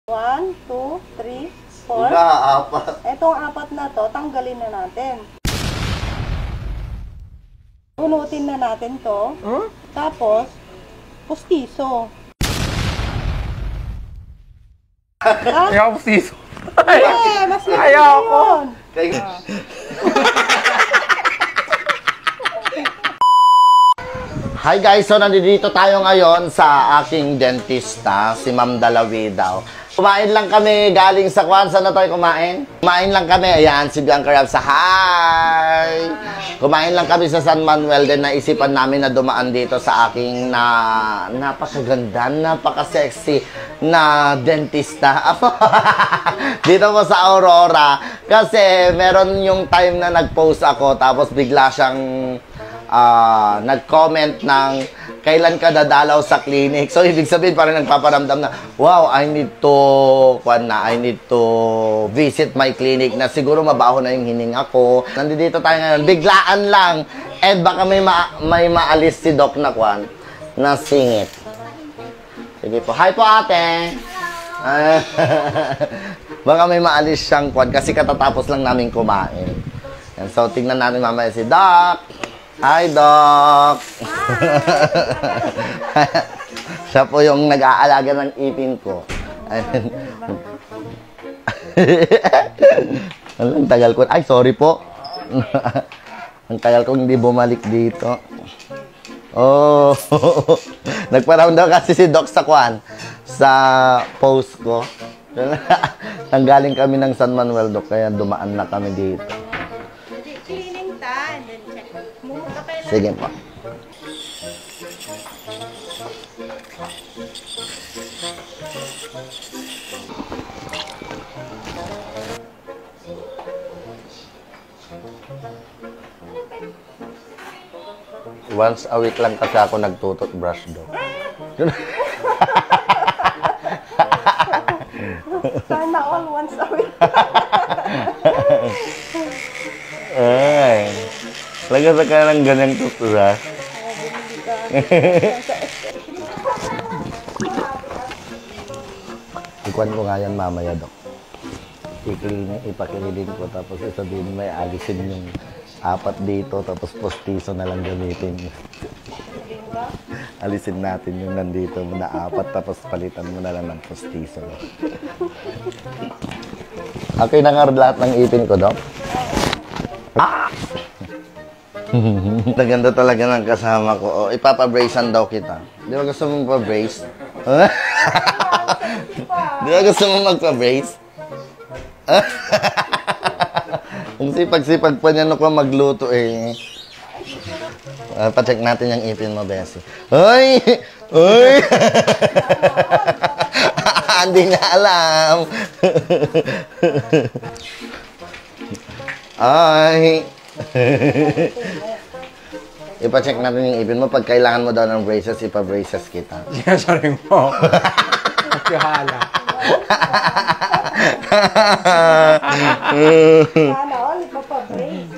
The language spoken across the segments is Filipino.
1, 2, 3, 4. Wala, apat. Itong apat na to, tanggalin na natin. Bunutin na natin to. Tapos, pustiso. Ayaw pustiso. Mas ayaw ko. Hi guys, so nandito tayo ngayon sa aking dentista, si Ma'am Dalawi daw. Kumain lang kami galing sa Kwan. Saan na tayo kumain? Kumain lang kami. Ayan, si Bianca Rab sa hi! Kumain lang kami sa San Manuel din. Naisipan namin na dumaan dito sa aking napakaganda, napaka-sexy na dentista. Dito po sa Aurora. Kasi meron yung time na nag-post ako tapos bigla siyang nag-comment ng kailan ka dadalaw sa clinic. So, ibig sabihin, parang nagpaparamdam na, wow, I need to visit my clinic na siguro mabaho na yung hininga ko. Nandito tayo ngayon. Biglaan lang. And baka may maalis si Doc na na singit. Sige po. Hi po, ate. Baka may maalis siyang kasi katatapos lang namin kumain. And so, tingnan natin mamaya si Doc. Hi, Doc! Siya po yung nag-aalaga ng ipin ko. Ang tagal ko. Ay, sorry po. Ang tagal ko hindi bumalik dito. Oh! Nagpa-round daw kasi si Doc sa sa post ko. Nanggaling kami ng San Manuel, Doc, kaya dumaan na kami dito. Sige po. Once a week lang kasi ako nagtututbrush do. Sana all once a week. Ay. Lagas ka ng ganyang toothbrush. Ikuan ko nga yan mamaya, Dok. Ipakilin ko tapos sabihin may alisin yung apat dito tapos postiso na lang gamitin. Alisin natin yung nandito na apat tapos palitan mo na lang ng postiso. Okay na nga lahat ng ipin ko, Dok? Ganda talaga ng kasama ko. Ipapabracean daw kita. Di ba gusto mong pa-brace? Di ba gusto mong magpa-brace? Kung sipag-sipag pa niya ko magluto eh. Pa-check natin yung ipin mo, Bessie. Hoy! Hoy! Hindi niya alam. Ay! Ipa-check natin yung ipin mo. Pag kailangan mo daw ng braces, ipa-braces kita. Sorry mo. Magkahala. Sana all, ipapabrace.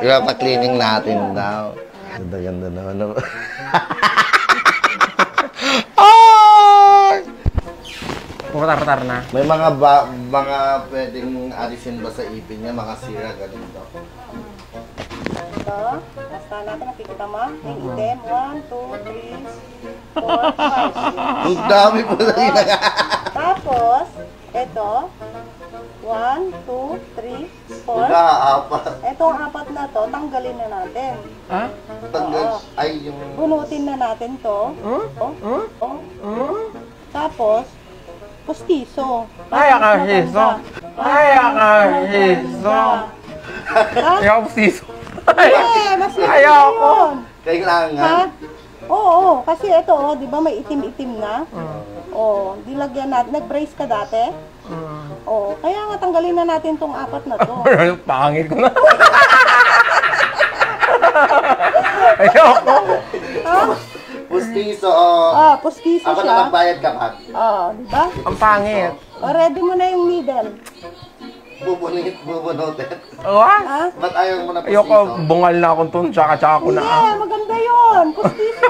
Ipapa-cleaning natin daw. Ganda-ganda naman. Putar-putar na. May mga pwedeng alisin ba sa ipin niya? Mga sira, ganun daw. Ito, basta natin nakikita mo. Yung item, 1, 2, 3, 4, 5. Ang dami po na rin. Tapos, ito, 1, 2, 3, 4. Wala, apat. Itong apat na to, tanggalin na natin. Ha? Tanggal. Ay, yung... Bunutin na natin to. Tapos, pustiso. Ayaw ka pustiso. Ayaw ka pustiso. Ayaw pustiso. Mas ayaw ko. Kailangan. Oo, kasi ito, di ba may itim-itim na? Oo, dilagyan natin. Nag-brace ka dati? Oo, kaya nga tanggalin na natin tong apat na to. Pangit ko na. Ayaw ko. Pustiso. Pustiso Ako siya. na magbayad ka, Pat. Di ba? Ang pangit. Ready mo na yung needle. Bubunutin. Ha? Ba't ayaw mo na pustiso? Ayoko, bungal na akong tun, tsaka ko na. Yeah, maganda yun. Pustiso.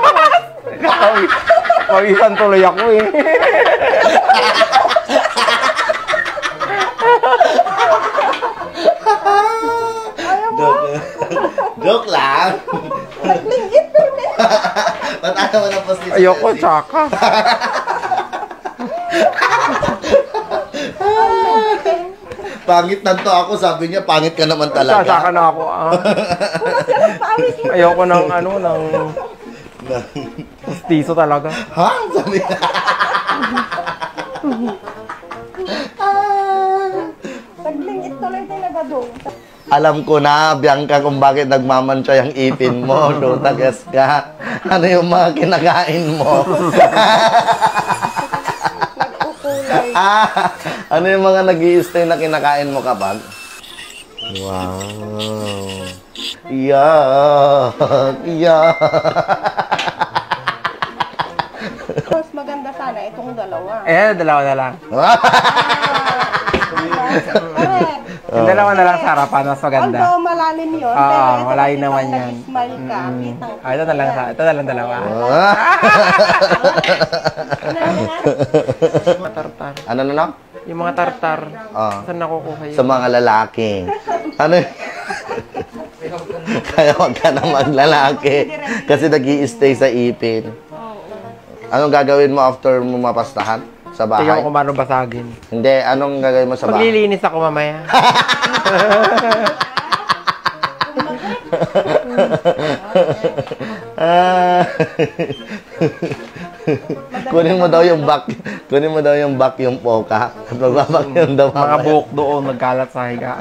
Pawisan tuloy ako eh. Ayaw mo ng pastis. Ayoko, tsaka. Pangit na to ako, sabi niya, pangit ka naman talaga. Tsaka na ako. Ayoko ng pustiso talaga. Ha? Sabi niya. Naglingit tuloy talaga doon. Alam ko na, Bianca, kung bakit nagmamansya yung ipin mo. Tagas ka. Ano yung mga kinakain mo? Nagkukulay. Ano yung mga nag-i-stay na kinakain mo kapag? Wow. Yeah. Yeah. Mas maganda sana itong dalawa. Dalawa na lang. Correct. Yung dalawa na lang sa harapan, mas maganda. Although malalim yun, Oo, pero ito malalim kasi naman pag yan. nag-smile ka, kitang Ito na lang dalawa. Mga tartar. Ano na? Yung mga tartar. Saan nakukuha yun? Sa mga lalaki. Ano Kaya wag ka na maglalaki. Kasi nag-i-stay sa ipin. Anong gagawin mo after mo mapastahan? Sa bahay? Tingnan ko kung paano basagin. Hindi, anong gagawin mo sa bahay? Maglilinis ako mamaya. Kunin mo daw yung vacuum poka. At magbabacuum daw Mga buhok doon, nagkalat sa higa.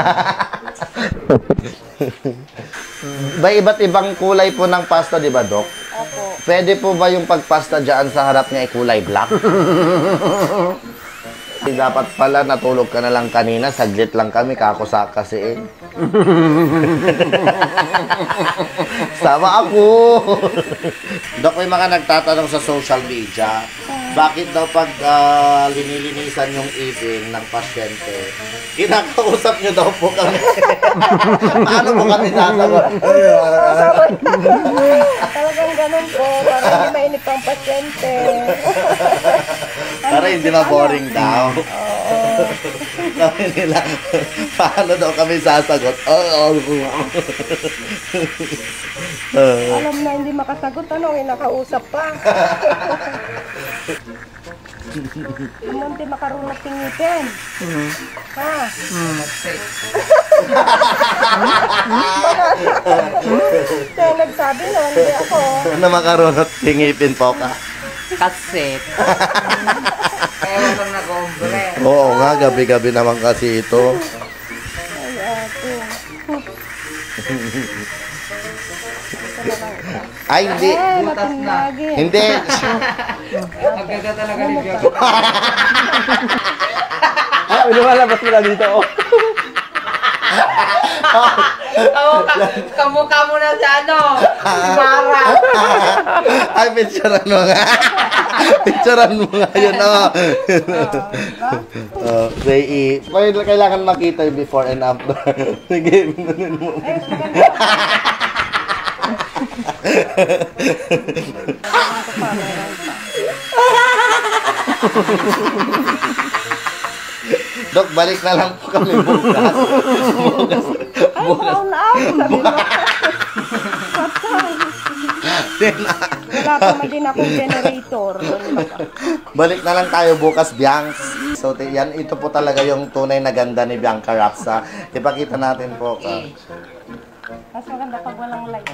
Ba iba't ibang kulay po ng pasta, di ba, Dok? Opo. Pwede po ba yung pagpasta dyan sa harap niya ay kulay black? Dapat pala natulog ka na lang kanina, saglit lang kami, kakusakasiin. Sama ako! Dok, may mga nagtatanong sa social media, bakit daw pag linilinisan yung ipin ng pasyente, kinakausap nyo daw po kami. Paano po kami sasagot? Talagang ganun po, para hindi mainip ang pasyente. Para hindi ma-boring daw. Sabi nila, paano daw kami sasagot? Alam na hindi makasagot, ano, nakausap pa. Munti makarunat tingipin. Ha? Kaya nagsabi nun, hindi ako. Ano makarunot tingipin po ka? Kaset. Kaya wala nag-ombre. Oo nga, gabi-gabi naman kasi ito. Ay, ate. Ay, hindi. Matinlagi. Hindi. Maganda talaga ni Bianca. Lumalabas mo na dito. Kamukha mo na si ano? Si Mara. Ay, picturean mo nga. Picturean mo nga yun, oh. Say, kailangan makita yung before and after. Sige, minunin mo. Dok, balik na lang po kami bukas. Ay, brown out. Sabi mo. Wala pa man din akong generator. Balik na lang tayo bukas, Biancs. So, yan, ito po talaga yung tunay na ganda ni Bianca Rapsa. Ipakita natin po. Mas maganda pag walang light.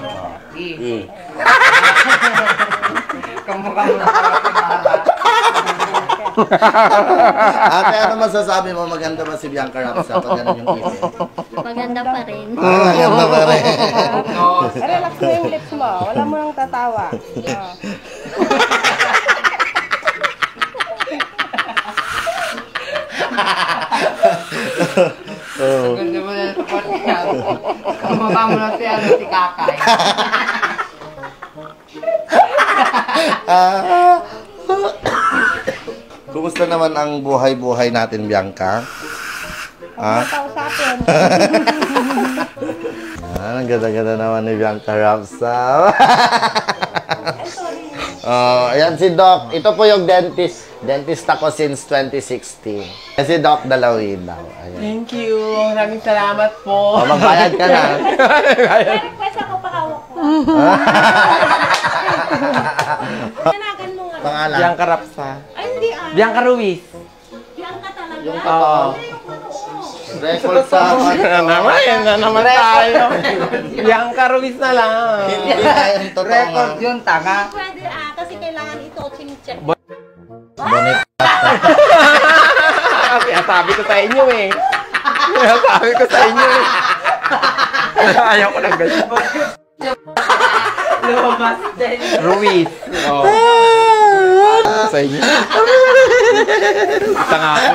Kamukha mo na talaga si Mara. Ate, ano masasabi mo? Maganda ba si Bianca Rapsa pag ganun yung ipin? Maganda pa rin. Maganda ba rin? Relax mo yung lips mo. Wala mo nang tatawa. Ganda mo na sa pati niya. Kamukha mo na si ano, si Kakay. Kumusta naman ang buhay-buhay natin, Bianca? Huwag mo kausapin. Ang ganda-ganda naman ni Bianca Rapsa. Ayan si Doc. Ito po yung dentist. Dentist ako since 2016. Yan si Doc Dalawid daw. Ayan. Thank you. Maraming salamat po. Magbayad ka na. May request ako pa hawak ko. Hanagan mo nga. Pangalan? Bianca Rapsa. Ay, hindi ah. Bianca Ruiz. Bianca talaga. Yung Oo. totoo. Record sa... Yan na naman tayo. Bianca Ruiz na lang. Hindi na yung totoo nga. Record yun, tanga. Pwede kasi kailangan ito ching-check. Bonit. Kasi sabi ko sa inyo eh. Sabi ko sa inyo eh. Ayaw ko ng ganyan. Lumabas din. Ruiz. Oh. Sa inyo. Tanga ako.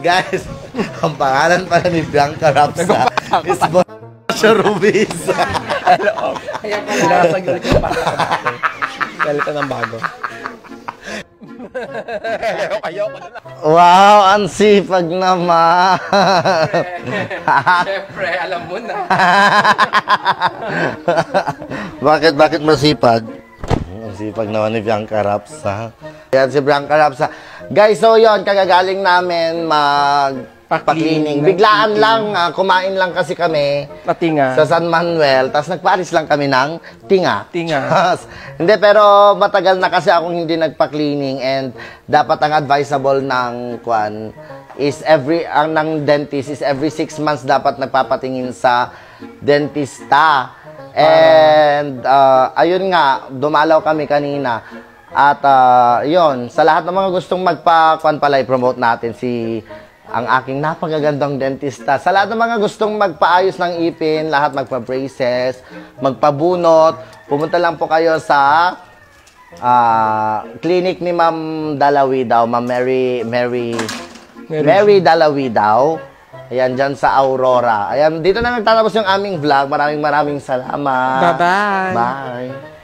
Guys, ang pangalan pala ni Bianca Rapsa is Bonaccio Ruiz. Hello. Sinasag ulit yung pala. Galita ng bago. Ayoko na lang. Wow, ang sipag naman. Siyempre, alam mo na. Bakit masipag? Ang sipag naman ni Bianca Rapsa. Yan si Bianca Rapsa. Guys, so yun, kagagaling namin pa-cleaning. Biglaan lang, kumain lang kasi kami Patinga. sa San Manuel, tapos nagpaalis lang kami ng tinga. Tinga. Hindi, pero matagal na kasi akong hindi nagpa-cleaning and dapat ang advisable ng kwan is ng dentist is every 6 months dapat nagpapatingin sa dentista. And ayun nga, dumalaw kami kanina. At yun, sa lahat ng mga gustong magpa-kwan pala, i-promote natin ang aking napakagandang dentista. Sa lahat ng mga gustong magpaayos ng ipin, lahat magpa-braces, magpabunot, pumunta lang po kayo sa clinic ni Ma'am Dalawidaw, Ma'am Mary Dalawidaw. Ayan, dyan sa Aurora. Ayan, dito na nagtatapos yung aming vlog. Maraming salamat. Bye-bye. Bye.